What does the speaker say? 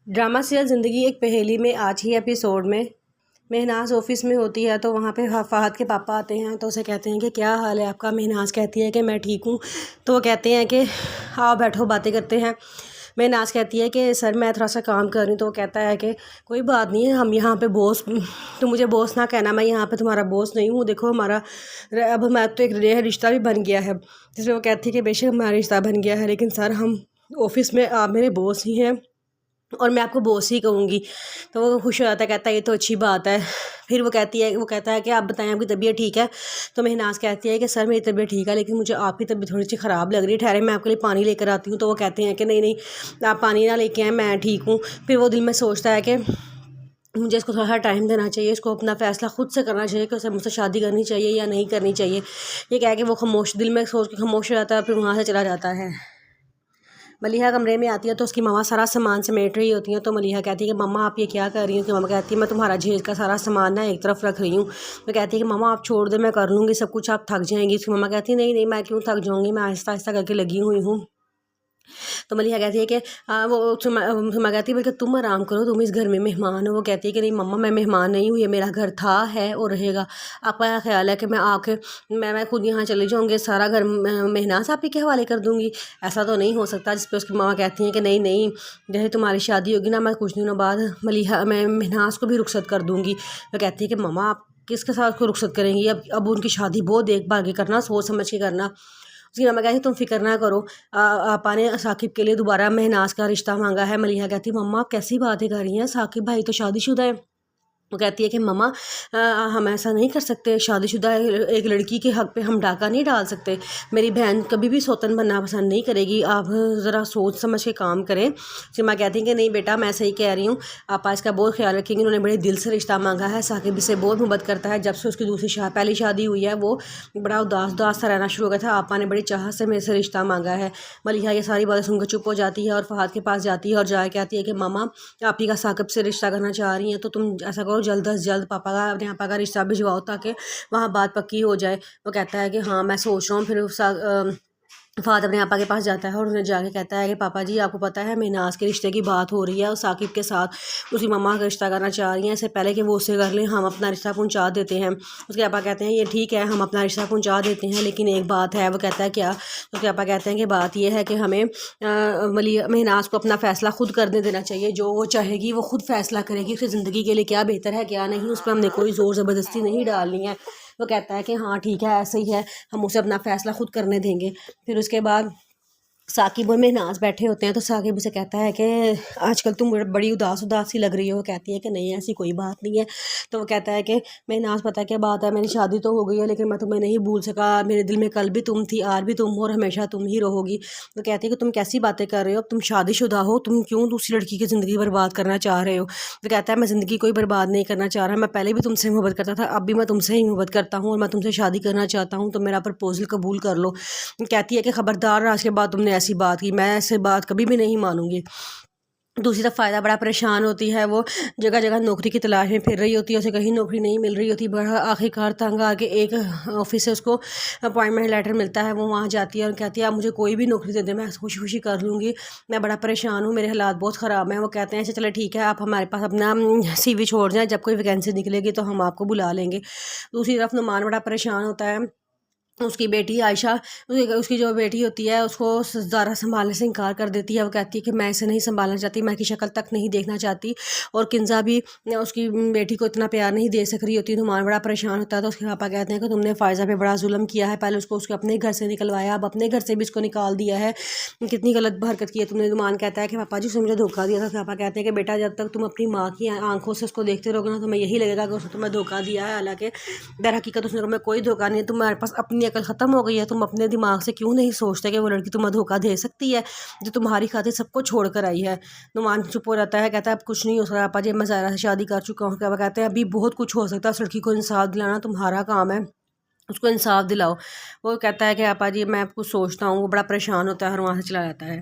Drama serial زندگی ایک پہیلی میں آج ہی ایپیسوڈ میں مہناز آفس میں ہوتی ہے تو وہاں پہ فہد کے پاپا آتے ہیں تو اسے کہتے ہیں کہ کیا حال ہے آپ کا۔ مہناز کہتی ہے کہ میں ٹھیک ہوں۔ تو وہ کہتے ہیں کہ آؤ بیٹھو باتیں کرتے ہیں۔ مہناز کہتی ہے کہ سر میں تھوڑا سا کام کر رہی ہوں۔ تو وہ کہتا ہے کہ کوئی بات نہیں ہے، ہم یہاں پہ بوس، تو مجھے بوس نہ کہنا، میں یہاں پہ تمہارا بوس نہیں ہوں۔ دیکھو ہمارا اب ہمارا تو ایک رشتہ بھی بن گیا ہے، جس میں وہ کہتی ہے کہ بے شک ہمارا رشتہ بن گیا ہے، لیکن سر ہم آفس میں آپ میرے بوس ہی ہیں اور میں آپ کو بوس ہی کہوں گی۔ تو وہ خوش ہو جاتا ہے، کہتا ہے یہ تو اچھی بات ہے۔ پھر وہ کہتا ہے کہ آپ بتائیں آپ کی طبیعت ٹھیک ہے؟ تو مہناز کہتی ہے کہ سر میری طبیعت ٹھیک ہے، لیکن مجھے آپ کی طبیعت تھوڑی سی خراب لگ رہی ہے، ٹھہرے میں آپ کے لیے پانی لے کر آتی ہوں۔ تو وہ کہتے ہیں کہ نہیں آپ پانی نہ لے کے آئیں، میں ٹھیک ہوں۔ پھر وہ دل میں سوچتا ہے کہ مجھے اس کو تھوڑا سا ٹائم دینا چاہیے، اس کو اپنا فیصلہ خود سے کرنا چاہیے کہ اسے مجھ سے شادی کرنی چاہیے یا نہیں کرنی چاہیے۔ یہ کہہ کے وہ دل میں سوچ کے خاموش ہو جاتا ہے، پھر وہاں سے چلا جاتا ہے۔ ملیحہ کمرے میں آتی ہے تو اس کی ماما سارا سامان سمیٹ رہی ہوتی ہیں۔ تو ملیحہ کہتی ہے کہ ماما آپ یہ کیا کر رہی ہیں؟ کہ ماما کہتی ہے میں تمہارا جہیز کا سارا سامان نا ایک طرف رکھ رہی ہوں۔ وہ کہتی ہے کہ ماما آپ چھوڑ دیں، میں کر لوں گی سب کچھ، آپ تھک جائیں گی۔ اس کی ماما کہتی ہے نہیں میں کیوں تھک جاؤں گی، میں آہستہ آہستہ کر کے لگی ہوئی ہوں۔ تو ملیحہ کہتی ہے کہ سما کہتی ہے بلکہ تم آرام کرو، تم اس گھر میں مہمان ہو۔ وہ کہتی ہے کہ نہیں مما میں مہمان نہیں ہوں، یہ میرا گھر تھا، ہے اور رہے گا۔ آپ کا خیال ہے کہ میں آ کے میں خود یہاں چلی جاؤں گی، سارا گھر مہناز آپ ہی کے حوالے کر دوں گی؟ ایسا تو نہیں ہو سکتا۔ جس پہ اس کی ماما کہتی ہیں کہ نہیں جیسے تمہاری شادی ہوگی نا، میں کچھ دنوں بعد میں مہناز کو بھی رخصت کر دوں گی۔ وہ کہتی ہے کہ ماما آپ کس کے ساتھ کو رخصت کریں گی؟ اب ان کی شادی بہت دیکھ بھال کے کرنا، سوچ سمجھ کے کرنا۔ اس کی ماما کہتی ہے تم فکر نہ کرو، آپا نے ثاقب کے لیے دوبارہ مہناز کا رشتہ مانگا ہے۔ ملیحہ کہتی ہے مما آپ کیسی باتیں کر رہی ہیں، ثاقب بھائی تو شادی شدہ ہے۔ وہ کہتی ہے کہ مما ہم ایسا نہیں کر سکتے، شادی شدہ ایک لڑکی کے حق پہ ہم ڈاکہ نہیں ڈال سکتے۔ میری بہن کبھی بھی سوتن بننا پسند نہیں کرے گی، آپ ذرا سوچ سمجھ کے کام کریں۔ سما کہتی ہیں کہ نہیں بیٹا میں صحیح کہہ رہی ہوں، آپا اس کا بہت خیال رکھیں گے، انہوں نے بڑے دل سے رشتہ مانگا ہے، ثاقب اس سے بہت محبت کرتا ہے۔ جب سے اس کی پہلی شادی ہوئی ہے وہ بڑا اداس سا رہنا شروع ہو گیا تھا، آپا نے بڑی چاہت سے میرے سے رشتہ مانگا ہے۔ ملیحہ یہ ساری باتیں سن کر چپ ہو جاتی ہے اور فہد کے پاس جاتی ہے اور جا کے کہتی ہے کہ ماما آپ ہی کا ثاقب سے رشتہ کرنا چاہ رہی ہیں تو تم ایسا کرو جلد از جلد اپنے پاپا کا رشتہ بھجواؤ تاکہ وہاں بات پکی ہو جائے۔ وہ کہتا ہے کہ ہاں میں سوچ رہا ہوں۔ پھر فہد اپنے پاپا کے پاس جاتا ہے اور انہیں جا کے کہتا ہے کہ پاپا جی آپ کو پتہ ہے مہناز کے رشتے کی بات ہو رہی ہے اور ثاقب کے ساتھ اس کی ماما کا رشتہ کرنا چاہ رہی ہیں، اس سے پہلے کہ وہ اسے کر لیں ہم اپنا رشتہ پہنچا دیتے ہیں۔ اس کے پاپا کہتے ہیں یہ ٹھیک ہے ہم اپنا رشتہ پہنچا دیتے ہیں، لیکن ایک بات ہے۔ وہ کہتا ہے کیا؟ اس کے پاپا کہتے ہیں کہ بات یہ ہے کہ ہمیں مہناز کو اپنا فیصلہ خود کرنے دینا چاہیے، جو وہ چاہے گی وہ خود فیصلہ کرے گی، اس کی زندگی کے لیے کیا بہتر ہے کیا نہیں، اس پہ ہم نے کوئی زور زبردستی نہیں ڈالنی ہے۔ وہ کہتا ہے کہ ہاں ٹھیک ہے ایسے ہی ہے، ہم اسے اپنا فیصلہ خود کرنے دیں گے۔ پھر اس کے بعد ثاقب اور مہناز بیٹھے ہوتے ہیں تو ثاقب اسے کہتا ہے کہ آج کل تم بڑی اداس سی لگ رہی ہو۔ وہ کہتی ہے کہ نہیں ایسی کوئی بات نہیں ہے۔ تو وہ کہتا ہے کہ مہناز پتہ کیا بات ہے، میری شادی تو ہو گئی ہے لیکن میں تمہیں نہیں بھول سکا، میرے دل میں کل بھی تم تھی، آج بھی تم ہو اور ہمیشہ تم ہی رہو گی۔ وہ کہتی ہے کہ تم کیسی باتیں کر رہے ہو، تم شادی شدہ ہو، تم کیوں دوسری لڑکی کی زندگی برباد کرنا چاہ رہے ہو؟ وہ کہتا ہے میں زندگی کوئی برباد نہیں کرنا چاہ رہا، میں پہلے بھی تم سے محبت کرتا تھا، اب بھی میں تم سے ہی محبت کرتا ہوں اور میں تم سے شادی کرنا چاہتا ہوں، تو میرا پرپوزل قبول کر لو۔ کہتی ہے کہ خبردار آج کے بعد تم نے ایسی بات کی، میں ایسے بات کبھی بھی نہیں مانوں گی۔ دوسری طرف فائدہ بڑا پریشان ہوتی ہے، وہ جگہ جگہ نوکری کی تلاش میں پھر رہی ہوتی ہے، اسے کہیں نوکری نہیں مل رہی ہوتی۔ بڑا آخرکار تنگ آ کے ایک آفس سے اس کو اپوائنٹمنٹ لیٹر ملتا ہے، وہ وہاں جاتی ہے اور کہتی ہے آپ مجھے کوئی بھی نوکری دے دیں میں خوشی خوشی کر لوں گی، میں بڑا پریشان ہوں، میرے حالات بہت خراب ہیں۔ وہ کہتے ہیں اچھا چلے ٹھیک ہے آپ ہمارے پاس اپنا سی وی چھوڑ جائیں، جب کوئی ویکینسی نکلے گی تو ہم آپ کو بلا لیں گے۔ دوسری طرف نعمان بڑا پریشان ہوتا ہے، اس کی بیٹی عائشہ اس کی جو بیٹی ہوتی ہے اس کو زارا سنبھالنے سے انکار کر دیتی ہے۔ وہ کہتی ہے کہ میں اسے نہیں سنبھالنا چاہتی، میں کی شکل تک نہیں دیکھنا چاہتی، اور کنزا بھی اس کی بیٹی کو اتنا پیار نہیں دے سک رہی ہوتی۔ نعمان بڑا پریشان ہوتا ہے تو اس کے پاپا کہتے ہیں کہ تم نے فائزہ پہ بڑا ظلم کیا ہے، پہلے اس کو اس کے اپنے گھر سے نکلوایا، اب اپنے گھر سے بھی اس کو نکال دیا ہے، کتنی غلط حرکت کی ہے تم نے۔ نعمان کہتا ہے کہ پاپا جی اس نے مجھے دھوکہ دیا تھا۔ پاپا کہتے ہیں کہ بیٹا جب تک تم اپنی ماں کی آنکھوں سے اس کو دیکھتے رہو گے نا تمہیں یہی لگے گا کہ اس نے تمہیں دھوکہ دیا ہے، حالانکہ در حقیقت اس نے تمہیں کوئی دھوکہ نہیں ہے، تمہارے پاس اپنی عقل ختم ہو گئی ہے، تم اپنے دماغ سے کیوں نہیں سوچتے کہ وہ لڑکی تمہیں دھوکہ دے سکتی ہے جو تمہاری خاطر سب کو چھوڑ کر آئی ہے۔ نعمان چپ ہو جاتا ہے، کہتا ہے اب کچھ نہیں ہو سکتا پاپا جی، میں زائرہ سے شادی کر چکا ہوں۔ پاپا کہتے ہیں ابھی بہت کچھ ہو سکتا ہے، اس لڑکی کو انصاف دلانا تمہارا کام ہے، اس کو انصاف دلاؤ۔ وہ کہتا ہے کہ پاپا جی میں کچھ سوچتا ہوں، وہ بڑا پریشان ہوتا ہے اور وہاں سے چلا جاتا ہے۔